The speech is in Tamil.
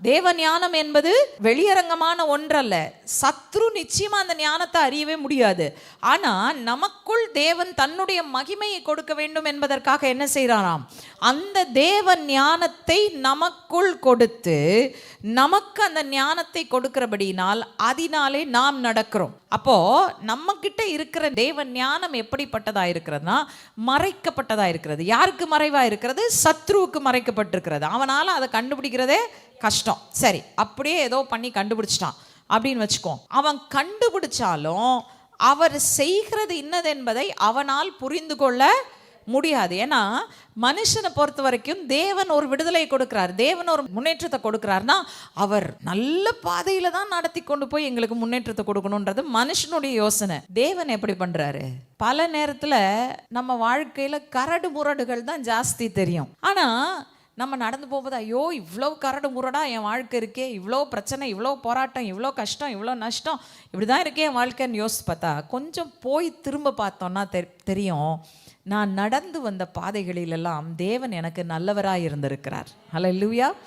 தேவ ஞானம் என்பது வெளியரங்கமான ஒன்றல்ல. சத்ரு நிச்சயமா அந்த ஞானத்தை அறியவே முடியாது. ஆனா நமக்குள் தேவன் தன்னுடைய மகிமையை கொடுக்க வேண்டும் என்பதற்காக என்ன செய்கிறாராம், அந்த தேவ ஞானத்தை நமக்குள் கொடுத்து நமக்கு அந்த ஞானத்தை கொடுக்கிறபடினால் அதனாலே நாம் நடக்கிறோம். அப்போ நம்ம கிட்ட இருக்கிற தேவ ஞானம் எப்படிப்பட்டதா இருக்கிறதுனா மறைக்கப்பட்டதா இருக்கிறது. யாருக்கு மறைவா இருக்கிறது? சத்ருவுக்கு மறைக்கப்பட்டிருக்கிறது. அவனால அதை கண்டுபிடிக்கிறதே கஷ்டம். சரி, அப்படியே ஏதோ பண்ணி கண்டுபிடிச்சிட்டான் அப்படின்னு வச்சுக்கோ. அவன் கண்டுபிடிச்சாலும் அவர் செய்கிறது இன்னது என்பதை அவனால் புரிந்து கொள்ள முடியாது. ஏன்னா மனுஷனை பொறுத்த வரைக்கும் தேவன் ஒரு விடுதலை கொடுக்கிறார், தேவன் ஒரு முன்னேற்றத்தை கொடுக்கிறார்னா அவர் நல்ல பாதையில தான் நடத்தி கொண்டு போய் எங்களுக்கு முன்னேற்றத்தை கொடுக்கணுன்றது மனுஷனுடைய யோசனை. தேவன் எப்படி பண்றாரு? பல நேரத்துல நம்ம வாழ்க்கையில கரடு முரடுகள் தான் ஜாஸ்தி தெரியும். ஆனா நம்ம நடந்து போகும்போது ஐயோ இவ்வளோ கரடு முரடா என் வாழ்க்கை இருக்கே, இவ்வளோ பிரச்சனை, இவ்வளோ போராட்டம், இவ்வளோ கஷ்டம், இவ்வளோ நஷ்டம், இப்படி தான் இருக்கே என் வாழ்க்கைன்னு யோசிச்சு பார்த்தா கொஞ்சம் போய் திரும்ப பார்த்தோன்னா தெரியும், நான் நடந்து வந்த பாதைகளிலெல்லாம் தேவன் எனக்கு நல்லவராக இருந்திருக்கிறார். ஹல்லேலூயா.